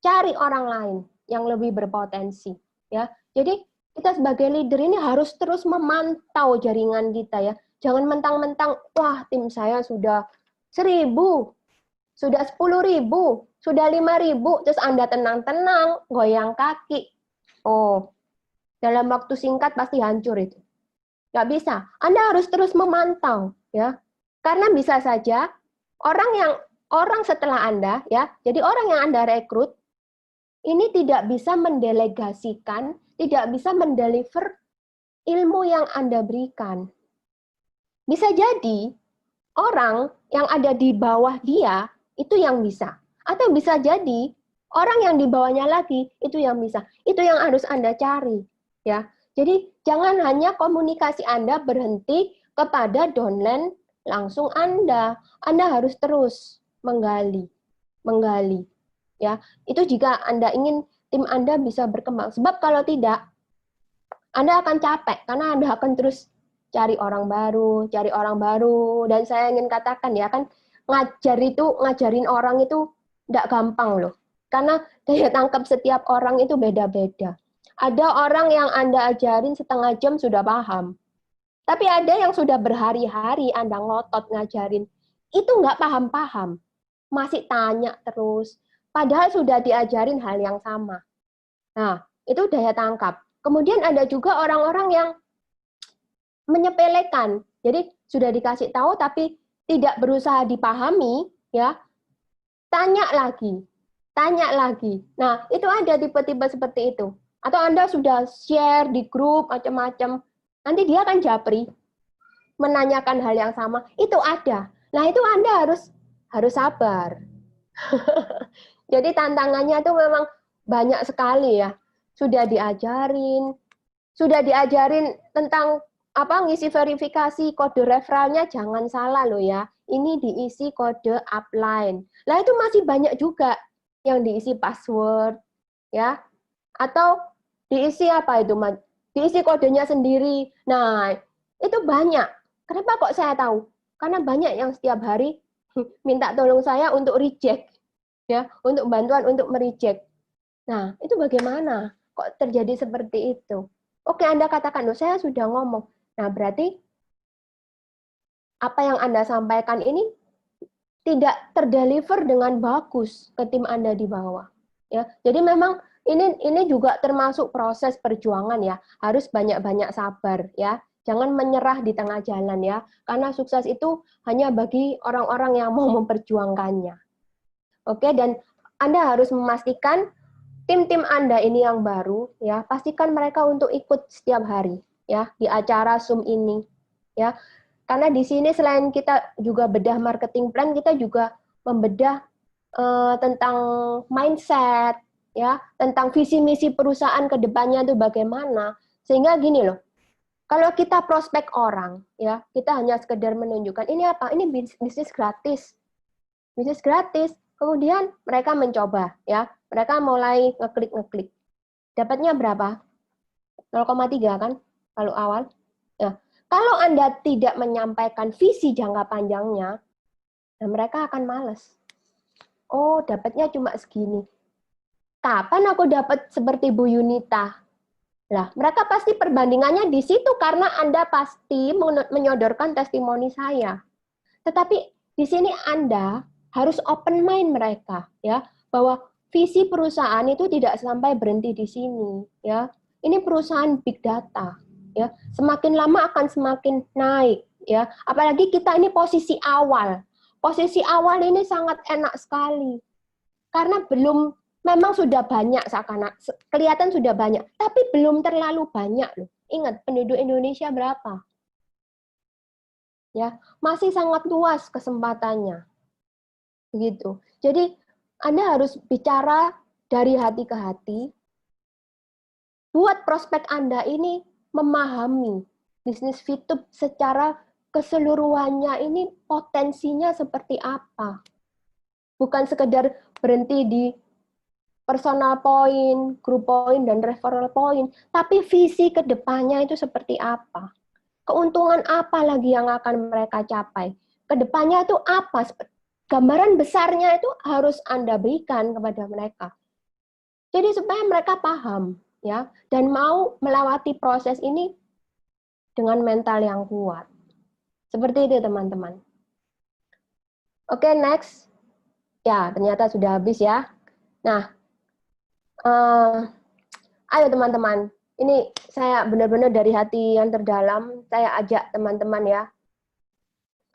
Cari orang lain yang lebih berpotensi. Ya, jadi kita sebagai leader ini harus terus memantau jaringan kita ya. Jangan mentang-mentang, wah tim saya sudah 1.000, sudah 10.000, sudah 5.000, terus Anda tenang-tenang, goyang kaki. Oh, dalam waktu singkat pasti hancur itu. Nggak bisa. Anda harus terus memantau ya. Karena bisa saja orang setelah Anda ya, jadi orang yang Anda rekrut ini tidak bisa mendelegasikan, tidak bisa mendeliver ilmu yang Anda berikan. Bisa jadi orang yang ada di bawah dia itu yang bisa. Atau bisa jadi orang yang di bawahnya lagi itu yang bisa. Itu yang harus Anda cari. Ya. Jadi jangan hanya komunikasi Anda berhenti kepada downline langsung Anda. Anda harus terus menggali. Ya, itu jika Anda ingin tim Anda bisa berkembang. Sebab kalau tidak, Anda akan capek karena Anda akan terus cari orang baru, dan saya ingin katakan ya kan ngajarin orang itu tidak gampang loh. Karena daya tangkap setiap orang itu beda-beda. Ada orang yang Anda ajarin setengah jam sudah paham. Tapi ada yang sudah berhari-hari Anda ngotot ngajarin, itu nggak paham-paham. Masih tanya terus. Padahal sudah diajarin hal yang sama. Nah, itu daya tangkap. Kemudian ada juga orang-orang yang menyepelekan. Jadi sudah dikasih tahu tapi tidak berusaha dipahami, ya. Tanya lagi. Nah, itu ada tipe-tipe seperti itu. Atau Anda sudah share di grup macam-macam, nanti dia akan japri menanyakan hal yang sama. Itu ada. Nah, itu Anda harus sabar. Jadi tantangannya itu memang banyak sekali ya. Sudah diajarin tentang ngisi verifikasi kode referralnya jangan salah loh ya. Ini diisi kode upline. Lah itu masih banyak juga yang diisi password ya. Atau diisi diisi kodenya sendiri. Nah, itu banyak. Kenapa kok saya tahu? Karena banyak yang setiap hari minta tolong saya untuk reject. Ya, untuk bantuan untuk mereject. Nah, itu bagaimana? Kok terjadi seperti itu? Oke, Anda katakan, loh, saya sudah ngomong. Nah, berarti apa yang Anda sampaikan ini tidak terdeliver dengan bagus ke tim Anda di bawah. Ya, jadi memang ini juga termasuk proses perjuangan ya. Harus banyak-banyak sabar ya. Jangan menyerah di tengah jalan ya. Karena sukses itu hanya bagi orang-orang yang mau memperjuangkannya. Oke, dan Anda harus memastikan tim-tim Anda ini yang baru, ya, pastikan mereka untuk ikut setiap hari, ya, di acara Zoom ini, ya. Karena di sini selain kita juga bedah marketing plan, kita juga membedah tentang mindset, ya, tentang visi misi perusahaan ke depannya itu bagaimana. Sehingga gini loh, kalau kita prospek orang, ya, kita hanya sekedar menunjukkan ini apa? Ini bisnis gratis. Bisnis gratis. Kemudian mereka mencoba, ya. Mereka mulai ngeklik. Dapatnya berapa? 0,3 kan kalau awal. Ya. Kalau Anda tidak menyampaikan visi jangka panjangnya, nah mereka akan malas. Oh, dapatnya cuma segini. kapan aku dapat seperti Bu Yunita? Lah, mereka pasti perbandingannya di situ karena Anda pasti menyodorkan testimoni saya. Tetapi di sini Anda harus open mind mereka, ya, bahwa visi perusahaan itu tidak sampai berhenti di sini, ya. Ini perusahaan big data, ya. Semakin lama akan semakin naik, ya. Apalagi kita ini posisi awal. Posisi awal ini sangat enak sekali. Karena memang sudah banyak kelihatan sudah banyak, tapi belum terlalu banyak loh. Ingat, penduduk Indonesia berapa? Ya, masih sangat luas kesempatannya. Begitu. Jadi Anda harus bicara dari hati ke hati. Buat prospek Anda ini memahami bisnis Fitup secara keseluruhannya ini potensinya seperti apa. Bukan sekedar berhenti di personal point, group point, dan referral point, tapi visi ke depannya itu seperti apa. Keuntungan apa lagi yang akan mereka capai. Kedepannya itu apa. Gambaran besarnya itu harus Anda berikan kepada mereka. Jadi supaya mereka paham, ya, dan mau melewati proses ini dengan mental yang kuat. Seperti itu, teman-teman. Oke, next. Ya, ternyata sudah habis ya. Nah, ayo teman-teman, ini saya benar-benar dari hati yang terdalam, saya ajak teman-teman ya.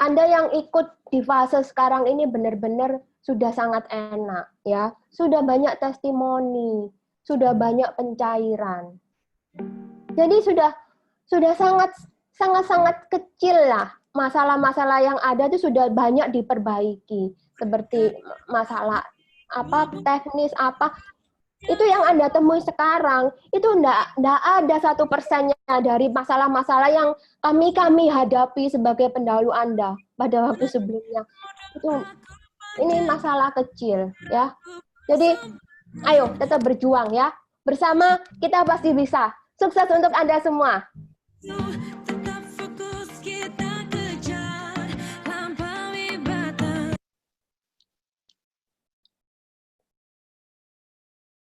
Anda yang ikut di fase sekarang ini benar-benar sudah sangat enak ya, sudah banyak testimoni, sudah banyak pencairan. Jadi sudah sangat kecil lah masalah-masalah yang ada itu sudah banyak diperbaiki, seperti masalah teknis itu yang Anda temui sekarang, itu enggak ada 1%-nya dari masalah-masalah yang kami hadapi sebagai pendahulu Anda pada waktu sebelumnya. Ini masalah kecil, ya. Jadi, ayo tetap berjuang ya. Bersama kita pasti bisa. Sukses untuk Anda semua.